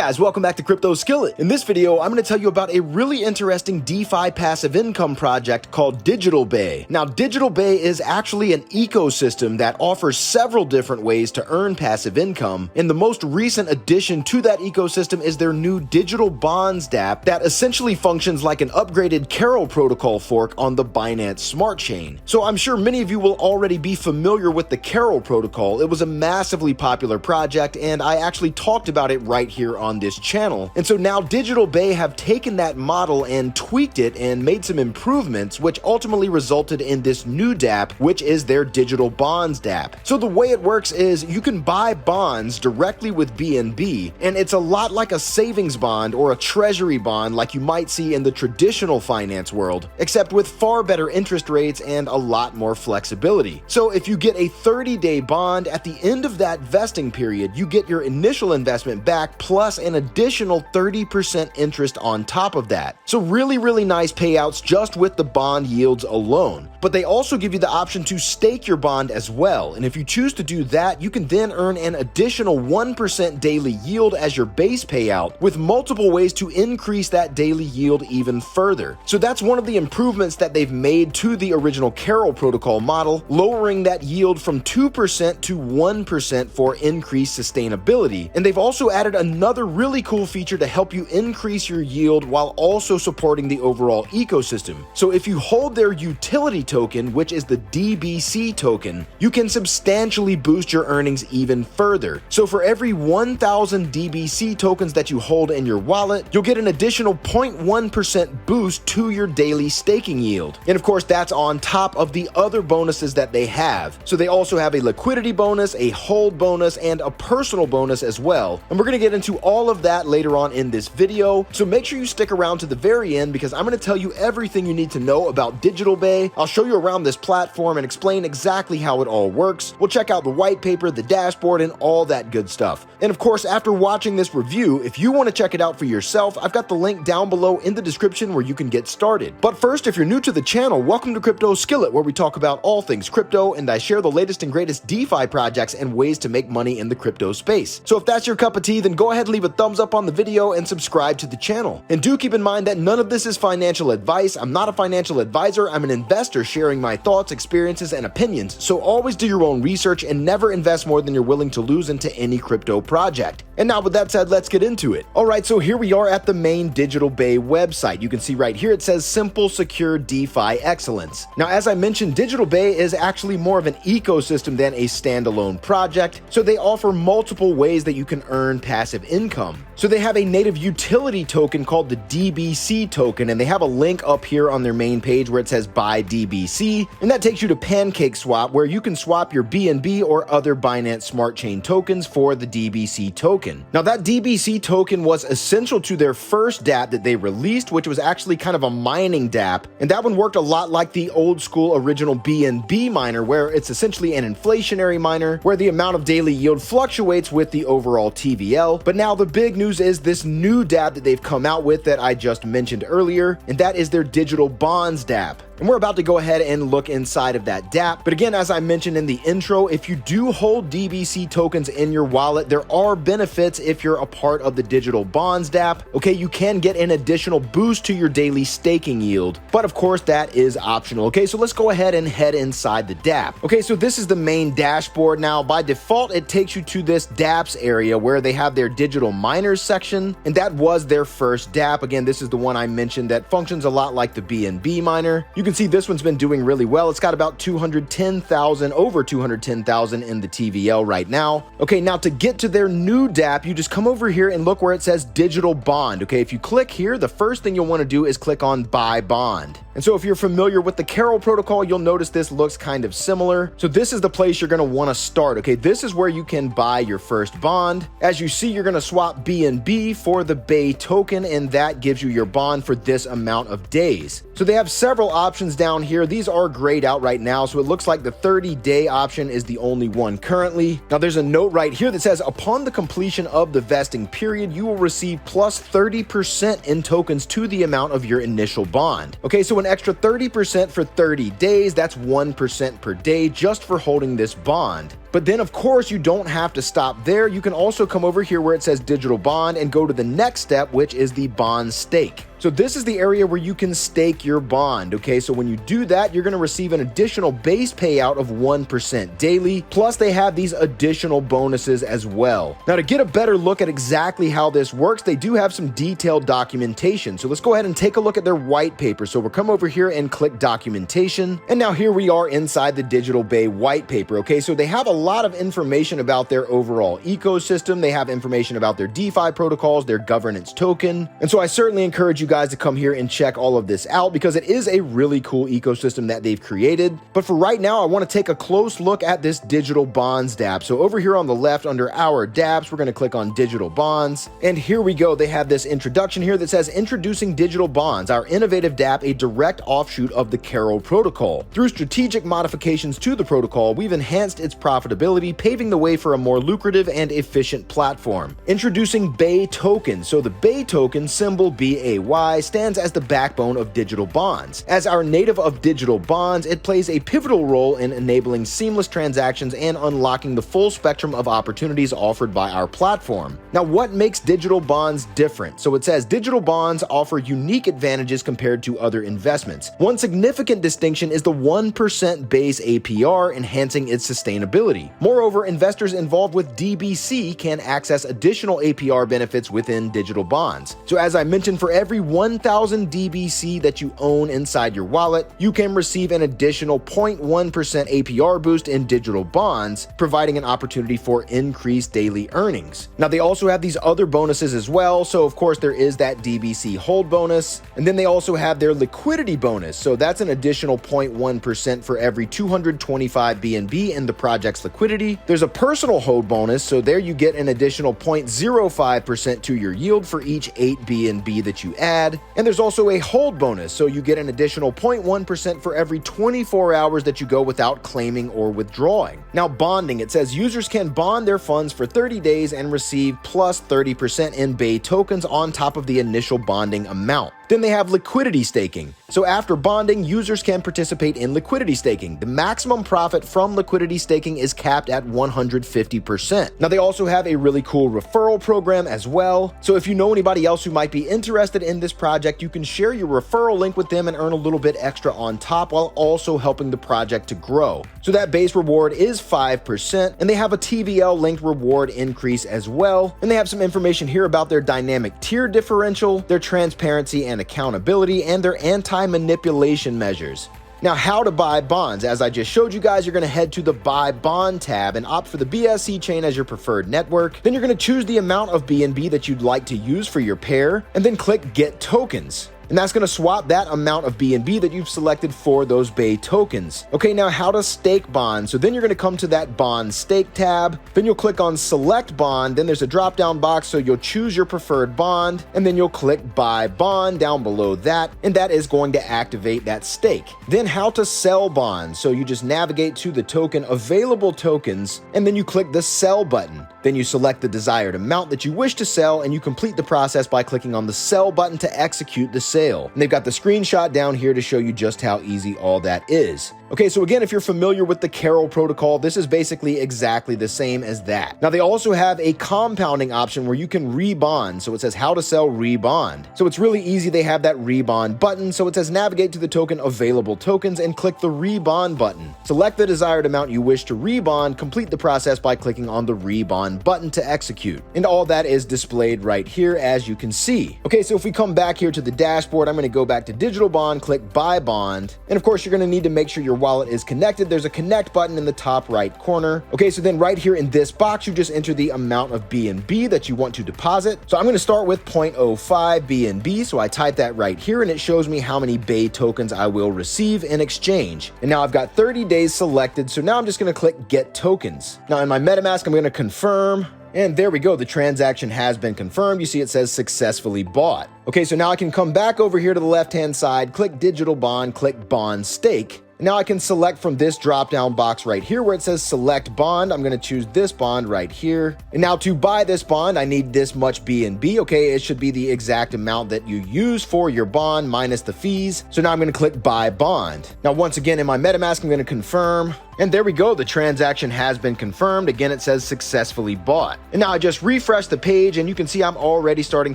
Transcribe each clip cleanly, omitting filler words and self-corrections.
guys, welcome back to Crypto Skillet. In this video, I'm going to tell you about a really interesting DeFi passive income project called Digital Bay. Now, Digital Bay is actually an ecosystem that offers several different ways to earn passive income, and the most recent addition to that ecosystem is their new digital bonds dApp that essentially functions like an upgraded Carol protocol fork on the Binance Smart Chain. So I'm sure many of you will already be familiar with the Carol protocol. It was a massively popular project, and I actually talked about it right here on this channel. And so now Digital Bay have taken that model and tweaked it and made some improvements, which ultimately resulted in this new dApp, which is their digital bonds dApp. So the way it works is you can buy bonds directly with BNB, and it's a lot like a savings bond or a treasury bond like you might see in the traditional finance world, except with far better interest rates and a lot more flexibility. So if you get a 30-day bond, at the end of that vesting period, you get your initial investment back plus an additional 30% interest on top of that. So really nice payouts just with the bond yields alone. But they also give you the option to stake your bond as well, and if you choose to do that, you can then earn an additional 1% daily yield as your base payout, with multiple ways to increase that daily yield even further. So that's one of the improvements that they've made to the original Carol protocol model, lowering that yield from 2% to 1% for increased sustainability. And they've also added another really cool feature to help you increase your yield while also supporting the overall ecosystem. So if you hold their utility token, which is the DBC token, you can substantially boost your earnings even further. So for every 1,000 DBC tokens that you hold in your wallet, you'll get an additional 0.1% boost to your daily staking yield. And of course, that's on top of the other bonuses that they have. So they also have a liquidity bonus, a hold bonus, and a personal bonus as well. And we're going to get into all of that later on in this video. So make sure you stick around to the very end because I'm going to tell you everything you need to know about Digital Bay. I'll show you around this platform and explain exactly how it all works. We'll check out the white paper, the dashboard, and all that good stuff. And of course, after watching this review, if you want to check it out for yourself, I've got the link down below in the description where you can get started. But first, if you're new to the channel, welcome to Crypto Skillet, where we talk about all things crypto, and I share the latest and greatest DeFi projects and ways to make money in the crypto space. So if that's your cup of tea, then go ahead and leave a thumbs up on the video and subscribe to the channel. And do keep in mind that none of this is financial advice. I'm not a financial advisor. I'm an investor sharing my thoughts, experiences, and opinions. So always do your own research and never invest more than you're willing to lose into any crypto project. And now with that said, let's get into it. All right, so here we are at the main Digital Bay website. You can see right here, it says Simple, Secure DeFi Excellence. Now, as I mentioned, Digital Bay is actually more of an ecosystem than a standalone project. So they offer multiple ways that you can earn passive income. So they have a native utility token called the DBC token, and they have a link up here on their main page where it says buy DBC, and that takes you to PancakeSwap, where you can swap your BNB or other Binance Smart Chain tokens for the DBC token. Now that DBC token was essential to their first dApp that they released, which was actually kind of a mining dApp, and that one worked a lot like the old school original BNB miner, where it's essentially an inflationary miner where the amount of daily yield fluctuates with the overall TVL. But now the big news is this new dApp that they've come out with that I just mentioned earlier, and that is their digital bonds dApp. And we're about to go ahead and look inside of that dApp. But again, as I mentioned in the intro, if you do hold DBC tokens in your wallet, there are benefits if you're a part of the digital bonds dApp. Okay, you can get an additional boost to your daily staking yield, but of course that is optional. Okay, so let's go ahead and head inside the dApp. Okay, so this is the main dashboard. Now, by default, it takes you to this dApps area where they have their digital miners section, and that was their first dApp. Again, this is the one I mentioned that functions a lot like the BNB miner. You can see this one's been doing really well. It's got about 210,000, over 210,000 in the TVL right now. Okay, now to get to their new dApp, you just come over here and look where it says digital bond. Okay, if you click here, the first thing you'll want to do is click on buy bond. And so if you're familiar with the Carol protocol, you'll notice this looks kind of similar. So this is the place you're going to want to start. Okay, this is where you can buy your first bond. As you see, you're going to swap BNB for the Bay token, and that gives you your bond for this amount of days. So they have several options down here. These are grayed out right now, so it looks like the 30-day option is the only one currently. Now there's a note right here that says upon the completion of the vesting period, you will receive plus 30% in tokens to the amount of your initial bond. Okay, so an extra 30% for 30 days, that's 1% per day just for holding this bond. But then of course you don't have to stop there. You can also come over here where it says digital bond and go to the next step, which is the bond stake. So this is the area where you can stake your bond, okay? So when you do that, you're gonna receive an additional base payout of 1% daily, plus they have these additional bonuses as well. Now to get a better look at exactly how this works, they do have some detailed documentation. So let's go ahead and take a look at their white paper. So we'll come over here and click documentation. And now here we are inside the Digital Bay white paper, okay? So they have a lot of information about their overall ecosystem. They have information about their DeFi protocols, their governance token. And so I certainly encourage you guys to come here and check all of this out because it is a really cool ecosystem that they've created. But for right now, I want to take a close look at this digital bonds dApp. So over here on the left under our dApps, we're going to click on digital bonds. And here we go. They have this introduction here that says introducing digital bonds, our innovative dApp, a direct offshoot of the Carol protocol. Through strategic modifications to the protocol, we've enhanced its profitability, paving the way for a more lucrative and efficient platform. Introducing Bay token. So the Bay token, symbol BAY, stands as the backbone of digital bonds. As our native of digital bonds, it plays a pivotal role in enabling seamless transactions and unlocking the full spectrum of opportunities offered by our platform. Now, what makes digital bonds different? So it says digital bonds offer unique advantages compared to other investments. One significant distinction is the 1% base APR, enhancing its sustainability. Moreover, investors involved with DBC can access additional APR benefits within digital bonds. So as I mentioned, for every 1,000 DBC that you own inside your wallet, you can receive an additional 0.1% APR boost in digital bonds, providing an opportunity for increased daily earnings. Now, they also have these other bonuses as well. So of course there is that DBC hold bonus, and then they also have their liquidity bonus. So that's an additional 0.1% for every 225 BNB in the project's liquidity. There's a personal hold bonus. So there you get an additional 0.05% to your yield for each 8 BNB that you add. And there's also a hold bonus, so you get an additional 0.1% for every 24 hours that you go without claiming or withdrawing. Now, bonding, it says users can bond their funds for 30 days and receive plus 30% in Bay tokens on top of the initial bonding amount. Then they have liquidity staking. So after bonding, users can participate in liquidity staking. The maximum profit from liquidity staking is capped at 150%. Now, they also have a really cool referral program as well. So if you know anybody else who might be interested in this project, you can share your referral link with them and earn a little bit extra on top while also helping the project to grow. So that base reward is 5%, and they have a TVL linked reward increase as well. And they have some information here about their dynamic tier differential, their transparency and accountability, and their anti-manipulation measures. Now, how to buy bonds. As I just showed you guys, you're going to head to the Buy Bond tab and opt for the BSC chain as your preferred network. Then you're going to choose the amount of BNB that you'd like to use for your pair, and then click Get Tokens. And that's going to swap that amount of BNB that you've selected for those Bay tokens. Okay, now how to stake bonds. So then you're going to come to that bond stake tab. Then you'll click on select bond. Then there's a drop down box. So you'll choose your preferred bond, and then you'll click buy bond down below that. And that is going to activate that stake. Then how to sell bonds. So you just navigate to the token available tokens, and then you click the sell button. Then you select the desired amount that you wish to sell, and you complete the process by clicking on the sell button to execute the sale. And they've got the screenshot down here to show you just how easy all that is. Okay, so again, if you're familiar with the Carol protocol, this is basically exactly the same as that. Now, they also have a compounding option where you can rebond. So it says how to sell rebond. So it's really easy. They have that rebond button. So it says navigate to the token available tokens and click the rebond button. Select the desired amount you wish to rebond, complete the process by clicking on the rebond button to execute. And all that is displayed right here, as you can see. Okay, so if we come back here to the dashboard, I'm going to go back to digital bond, click buy bond. And of course, you're going to need to make sure your wallet is connected. There's a connect button in the top right corner. Okay, so then right here in this box, you just enter the amount of BNB that you want to deposit. So I'm going to start with 0.05 BNB. So I type that right here and it shows me how many Bay tokens I will receive in exchange. And now I've got 30 days selected. So now I'm just going to click get tokens. Now in my MetaMask, I'm going to confirm. And there we go, the transaction has been confirmed. You see it says successfully bought. Okay, so now I can come back over here to the left-hand side, click digital bond, click bond stake. Now I can select from this drop-down box right here where it says select bond. I'm going to choose this bond right here. And now to buy this bond, I need this much BNB. Okay, it should be the exact amount that you use for your bond minus the fees. So now I'm going to click buy bond. Now once again in my MetaMask, I'm going to confirm. And there we go, the transaction has been confirmed. Again, it says successfully bought. And now I just refresh the page and you can see I'm already starting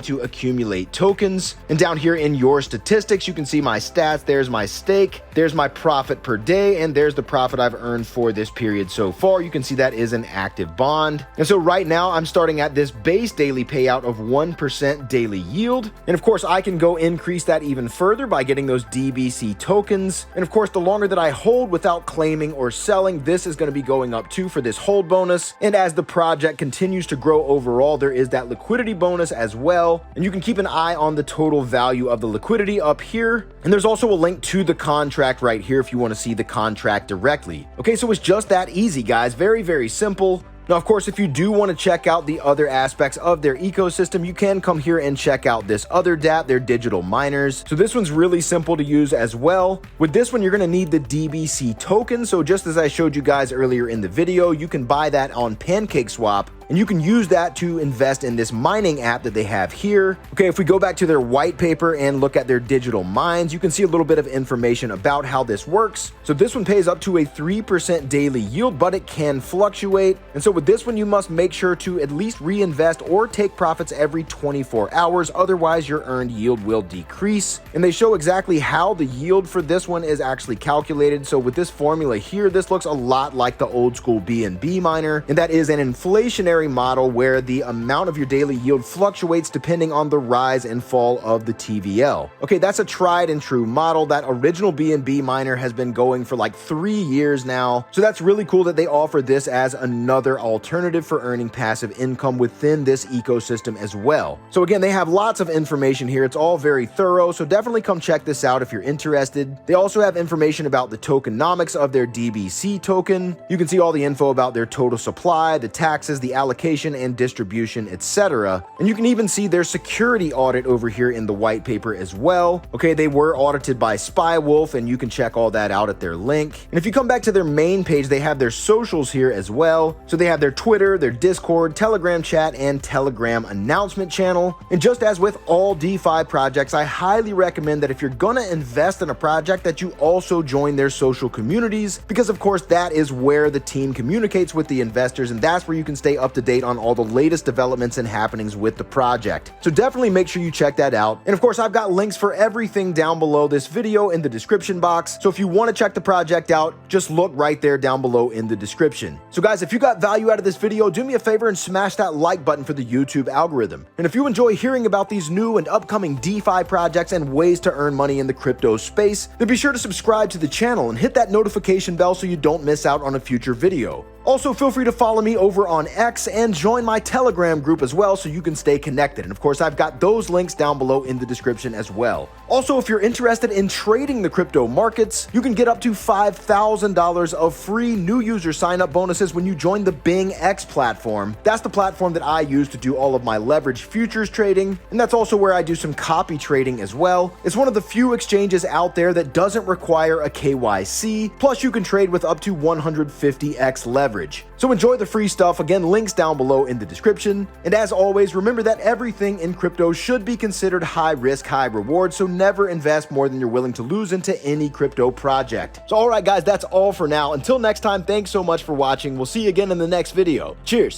to accumulate tokens. And down here in your statistics, you can see my stats. There's my stake, there's my profit per day, and there's the profit I've earned for this period so far. You can see that is an active bond. And so right now I'm starting at this base daily payout of 1% daily yield. And of course, I can go increase that even further by getting those DBC tokens. And of course, the longer that I hold without claiming or selling, this is going to be going up too for this hold bonus. And as the project continues to grow overall, there is that liquidity bonus as well. And you can keep an eye on the total value of the liquidity up here. And there's also a link to the contract right here if you want to see the contract directly. Okay, so it's just that easy, guys. Very, very simple. Now, of course, if you do want to check out the other aspects of their ecosystem, you can come here and check out this other dApp, their digital miners. So this one's really simple to use as well. With this one, you're going to need the DBC token. So just as I showed you guys earlier in the video, you can buy that on PancakeSwap. And you can use that to invest in this mining app that they have here. Okay, if we go back to their white paper and look at their digital mines, you can see a little bit of information about how this works. So this one pays up to a 3% daily yield, but it can fluctuate. And so with this one, you must make sure to at least reinvest or take profits every 24 hours. Otherwise, your earned yield will decrease. And they show exactly how the yield for this one is actually calculated. So with this formula here, this looks a lot like the old school BNB miner. And that is an inflationary model where the amount of your daily yield fluctuates depending on the rise and fall of the TVL. Okay, that's a tried and true model. That original BNB miner has been going for like 3 years now. So that's really cool that they offer this as another alternative for earning passive income within this ecosystem as well. So again, they have lots of information here. It's all very thorough. So definitely come check this out if you're interested. They also have information about the tokenomics of their DBC token. You can see all the info about their total supply, the taxes, the allocation and distribution, etc. And you can even see their security audit over here in the white paper as well. Okay, they were audited by Spywolf, and you can check all that out at their link. And if you come back to their main page, they have their socials here as well. So they have their Twitter, their Discord, Telegram chat, and Telegram announcement channel. And just as with all DeFi projects, I highly recommend that if you're gonna invest in a project, that you also join their social communities, because of course that is where the team communicates with the investors, and that's where you can stay up to date on all the latest developments and happenings with the project. So definitely make sure you check that out. And of course, I've got links for everything down below this video in the description box. So if you want to check the project out, just look right there down below in the description. So guys, if you got value out of this video, do me a favor and smash that like button for the YouTube algorithm. And if you enjoy hearing about these new and upcoming DeFi projects and ways to earn money in the crypto space, then be sure to subscribe to the channel and hit that notification bell so you don't miss out on a future video. Also, feel free to follow me over on X and join my Telegram group as well so you can stay connected. And of course, I've got those links down below in the description as well. Also, if you're interested in trading the crypto markets, you can get up to $5,000 of free new user sign-up bonuses when you join the Bing X platform. That's the platform that I use to do all of my leverage futures trading, and that's also where I do some copy trading as well. It's one of the few exchanges out there that doesn't require a KYC, plus you can trade with up to 150x leverage. So enjoy the free stuff. Again, links down below in the description. And as always, remember that everything in crypto should be considered high risk, high reward. So never invest more than you're willing to lose into any crypto project. So all right, guys, that's all for now. Until next time, thanks so much for watching. We'll see you again in the next video. Cheers.